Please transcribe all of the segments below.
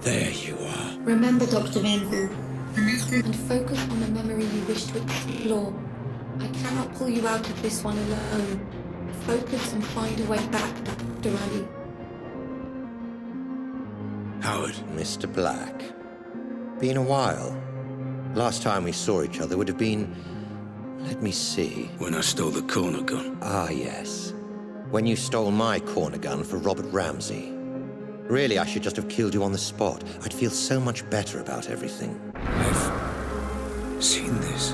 There you are. Remember, Dr. Vanville, and focus on the memory you wish to explore. I cannot pull you out of this one alone. Focus and find a way back, Dr. Ali. Howard. Mr. Black. Been a while. Last time we saw each other would have been... Let me see. When I stole the corner gun. Ah, yes. When you stole my corner gun for Robert Ramsey. Really, I should just have killed you on the spot. I'd feel so much better about everything. I've seen this.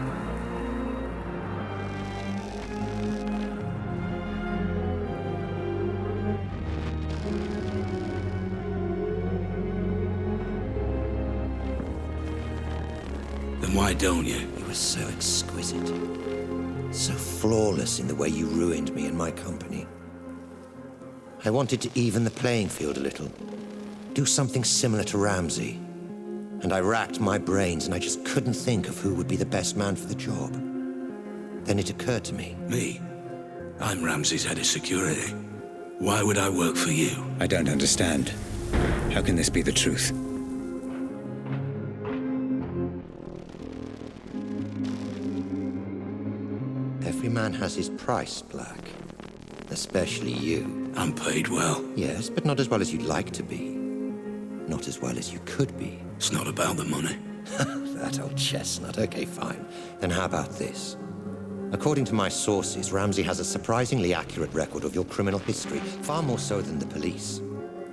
Then why don't you? You were so exquisite. So flawless in the way you ruined me and my company. I wanted to even the playing field a little. Do something similar to Ramsey. And I racked my brains and I just couldn't think of who would be the best man for the job. Then it occurred to me. Me? I'm Ramsey's head of security. Why would I work for you? I don't understand. How can this be the truth? Every man has his price, Black. Especially you. I'm paid well. Yes, but not as well as you'd like to be. Not as well as you could be. It's not about the money. That old chestnut. Okay, fine. Then how about this? According to my sources, Ramsey has a surprisingly accurate record of your criminal history, far more so than the police.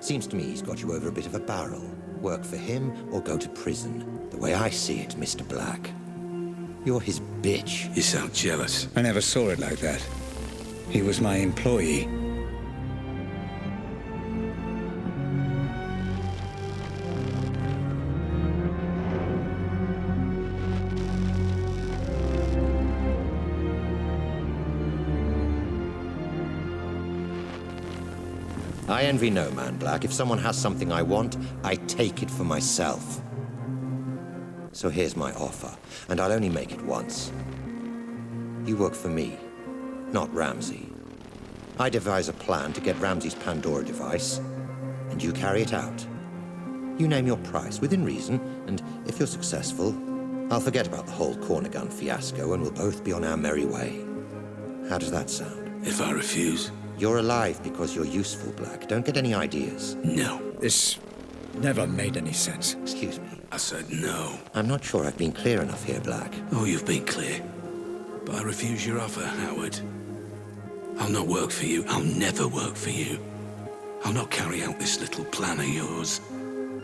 Seems to me he's got you over a bit of a barrel. Work for him or go to prison. The way I see it, Mr. Black. You're his bitch. You sound jealous. I never saw it like that. He was my employee. I envy no man, Black. If someone has something I want, I take it for myself. So here's my offer, and I'll only make it once. You work for me, not Ramsey. I devise a plan to get Ramsey's Pandora device, and you carry it out. You name your price, within reason, and if you're successful, I'll forget about the whole corner gun fiasco, and we'll both be on our merry way. How does that sound? If I refuse? You're alive because you're useful, Black. Don't get any ideas. No. This never made any sense. Excuse me. I said no. I'm not sure I've been clear enough here, Black. Oh, you've been clear. But I refuse your offer, Howard. I'll not work for you. I'll never work for you. I'll not carry out this little plan of yours.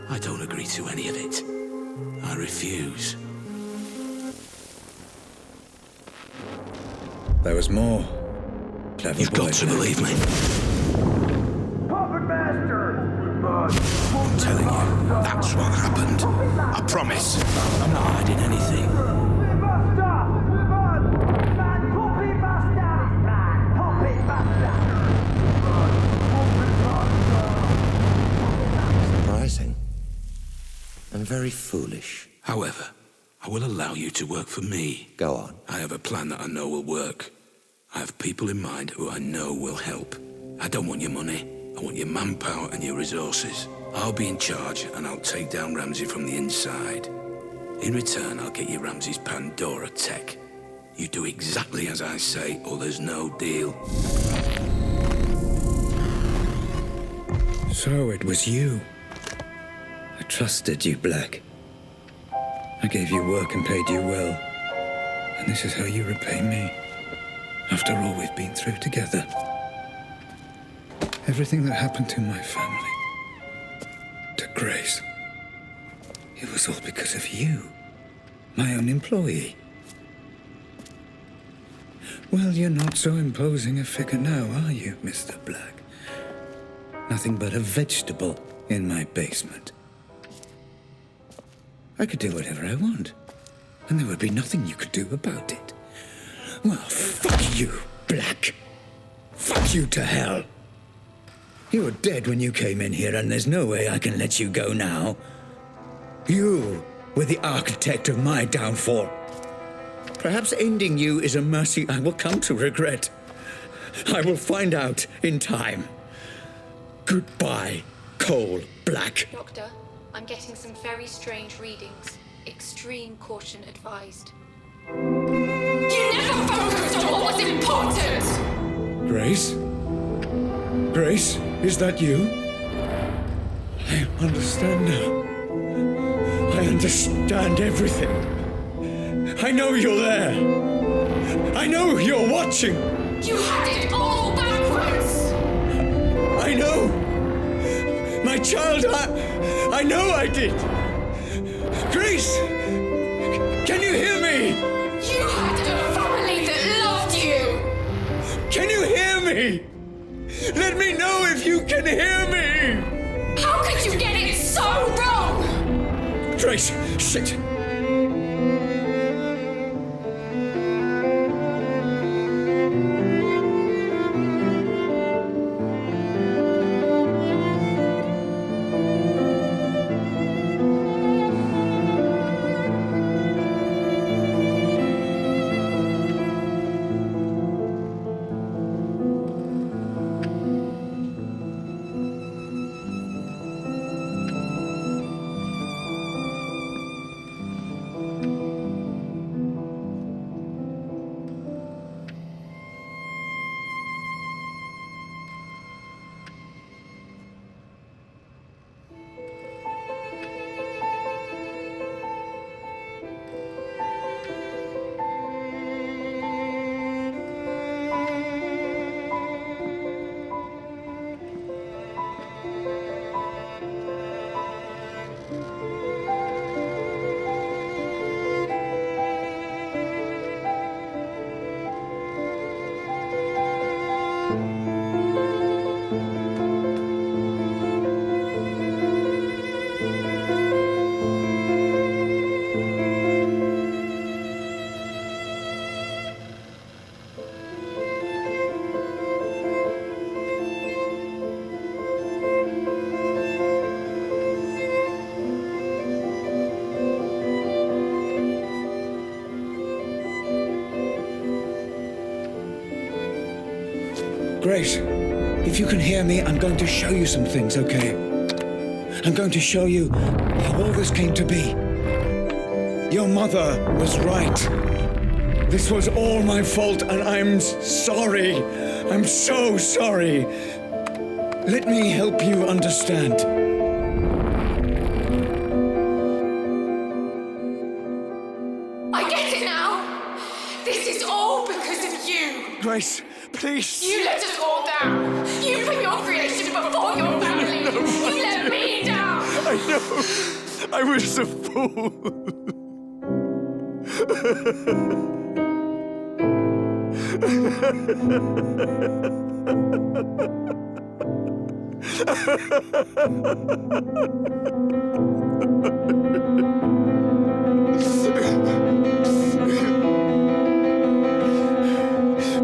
I don't agree to any of it. I refuse. There was more. Clever You've got to believe me. Puppet Master! I'm telling you, that's what happened. I promise. I'm not hiding anything. Surprising. And very foolish. However, I will allow you to work for me. Go on. I have a plan that I know will work. I have people in mind who I know will help. I don't want your money. I want your manpower and your resources. I'll be in charge and I'll take down Ramsey from the inside. In return, I'll get you Ramsey's Pandora tech. You do exactly as I say or there's no deal. So it was you. I trusted you, Black. I gave you work and paid you well. And this is how you repay me. After all we've been through together. Everything that happened to my family. To Grace. It was all because of you. My own employee. Well, you're not so imposing a figure now, are you, Mr. Black? Nothing but a vegetable in my basement. I could do whatever I want. And there would be nothing you could do about it. Well, fuck you, Black. Fuck you to hell. You were dead when you came in here, and there's no way I can let you go now. You were the architect of my downfall. Perhaps ending you is a mercy I will come to regret. I will find out in time. Goodbye, Cole Black. Doctor, I'm getting some very strange readings. Extreme caution advised. You never focused on what was important! Grace? Grace, is that you? I understand now. I understand everything. I know you're there. I know you're watching. You had it all backwards! I know. My child, I know I did. Grace, can you hear me? You had a family that loved you! Can you hear me? Let me know if you can hear me. How could you get it so wrong? Grace, sit. Grace, if you can hear me, I'm going to show you some things, okay? I'm going to show you how all this came to be. Your mother was right. This was all my fault, and I'm sorry. I'm so sorry. Let me help you understand. I get it now! This is all because of you! Grace, please. You let us all down! You put your creation before your family! You let me down! I know. I was a fool.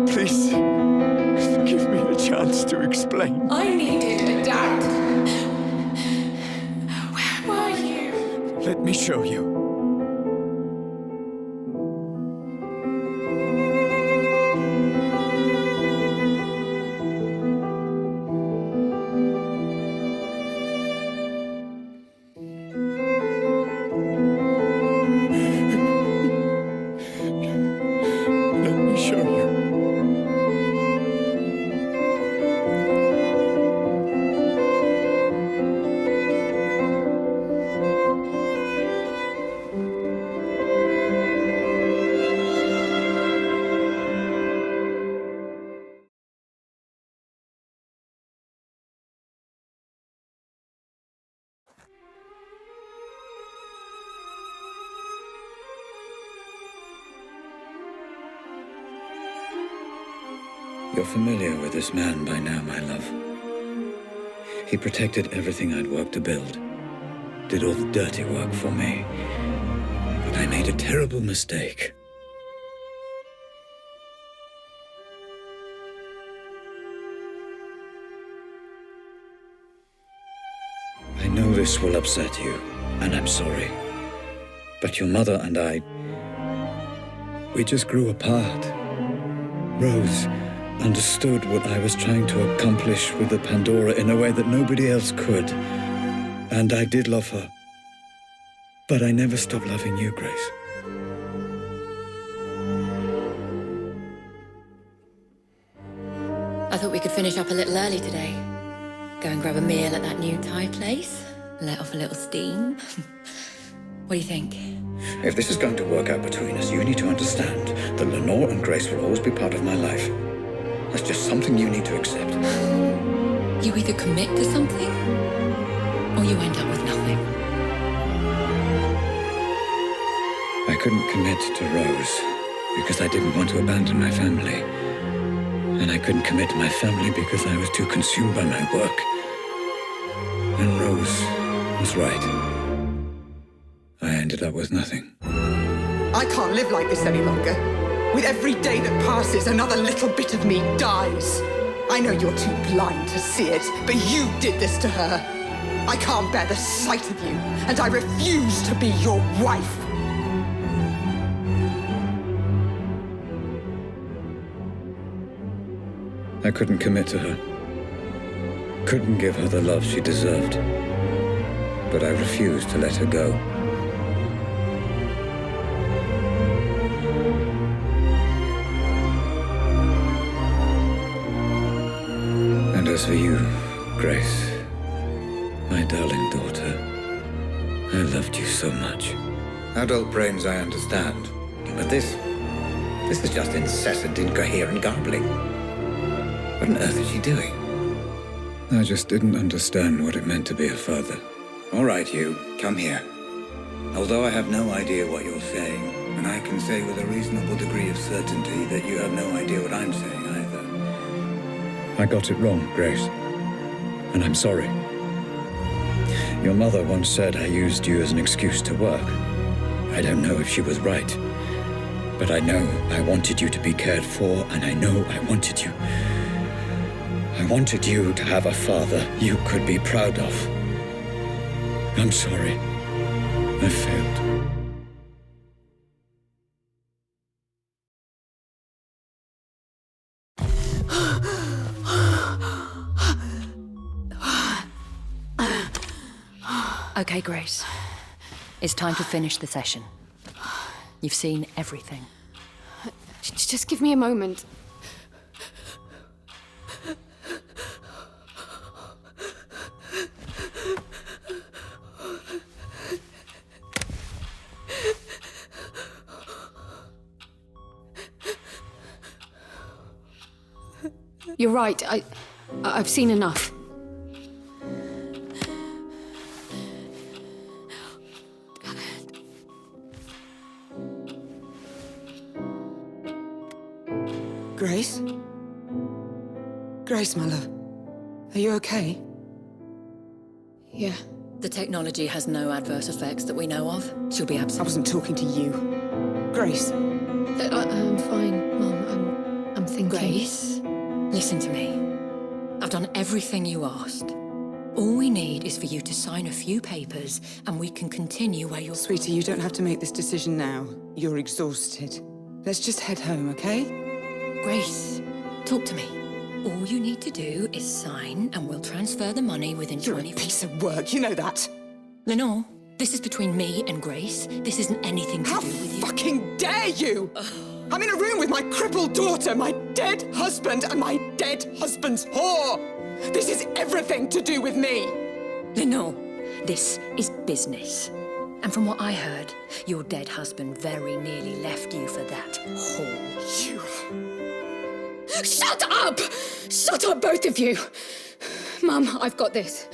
Please, give me a chance to explain. I needed a dad. Where were you? Let me show you. Let me show you. You're familiar with this man by now, my love. He protected everything I'd worked to build, did all the dirty work for me. But I made a terrible mistake. I know this will upset you, and I'm sorry. But your mother and I, we just grew apart. Rose understood what I was trying to accomplish with the Pandora in a way that nobody else could. And I did love her. But I never stopped loving you, Grace. I thought we could finish up a little early today. Go and grab a meal at that new Thai place. Let off a little steam. What do you think? If this is going to work out between us, you need to understand that Lenore and Grace will always be part of my life. That's just something you need to accept. You either commit to something, or you end up with nothing. I couldn't commit to Rose because I didn't want to abandon my family. And I couldn't commit to my family because I was too consumed by my work. And Rose was right. I ended up with nothing. I can't live like this any longer. With every day that passes, another little bit of me dies. I know you're too blind to see it, but you did this to her. I can't bear the sight of you, and I refuse to be your wife. I couldn't commit to her. Couldn't give her the love she deserved. But I refused to let her go. And as for you, Grace, my darling daughter, I loved you so much. Adult brains I understand, but this is just incessant, incoherent garbling. What on earth is she doing? I just didn't understand what it meant to be a father. All right, you, come here. Although I have no idea what you're saying, and I can say with a reasonable degree of certainty that you have no idea what I'm saying either. I got it wrong, Grace. And I'm sorry. Your mother once said I used you as an excuse to work. I don't know if she was right. But I know I wanted you to be cared for, and I know I wanted you to have a father you could be proud of. I'm sorry. I failed. Okay, Grace. It's time to finish the session. You've seen everything. Just give me a moment. You're right. I've seen enough. Grace? Grace, my love. Are you okay? Yeah. The technology has no adverse effects that we know of. She'll be I absent. wasn't talking to you. Grace. I'm fine, Mum. I'm thinking. Grace, listen to me. I've done everything you asked. All we need is for you to sign a few papers and we can continue where you're... Sweetie, you don't have to make this decision now. You're exhausted. Let's just head home, okay? Grace, talk to me. All you need to do is sign and we'll transfer the money within You're 24 a piece of work, you know that. Lenore, this is between me and Grace. This isn't anything to How do with you. fucking dare you! I'm in a room with my crippled daughter, my dead husband, and my dead husband's whore! This is everything to do with me! Lenore, this is business. And from what I heard, your dead husband very nearly left you for that whore. You... Shut up! Shut up, both of you! Mum, I've got this.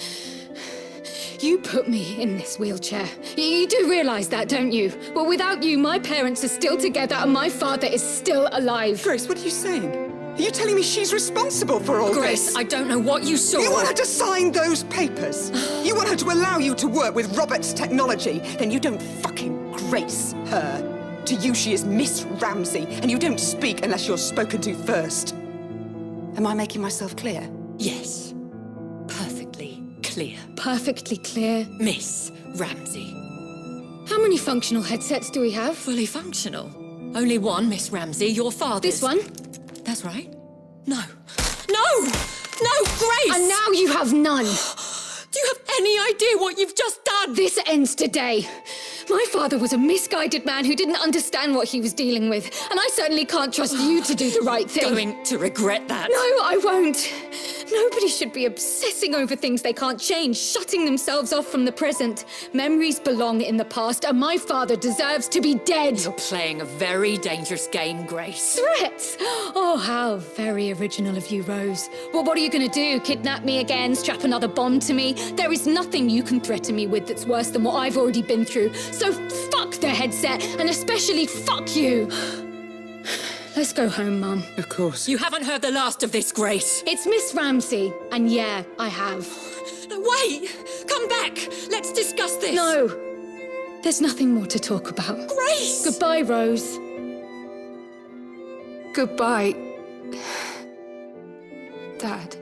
You put me in this wheelchair. You do realise that, don't you? Well, without you, my parents are still together and my father is still alive. Grace, what are you saying? Are you telling me she's responsible for all Grace, this? I don't know what you saw. You want her to sign those papers? You want her to allow you to work with Robert's technology? Then you don't fucking grace her. To you, she is Miss Ramsey, and you don't speak unless you're spoken to first. Am I making myself clear? Yes. Perfectly clear. Perfectly clear. Miss Ramsey. How many functional headsets do we have? Fully functional. Only one, Miss Ramsey, your father's. This one? That's right. No. No! No, Grace! And now you have none. Do you have any idea what you've just done? This ends today. My father was a misguided man who didn't understand what he was dealing with, and I certainly can't trust you to do the right thing. Going to regret that. No, I won't. Nobody should be obsessing over things they can't change, shutting themselves off from the present. Memories belong in the past, and my father deserves to be dead. You're playing a very dangerous game, Grace. Threats? Oh, how very original of you, Rose. Well, what are you gonna do? Kidnap me again? Strap another bomb to me? There is nothing you can threaten me with that's worse than what I've already been through. So fuck the headset, and especially fuck you. Let's go home, Mum. Of course. You haven't heard the last of this, Grace. It's Miss Ramsey, and yeah, I have. Wait! Come back! Let's discuss this! No! There's nothing more to talk about. Grace! Goodbye, Rose. Goodbye, Dad.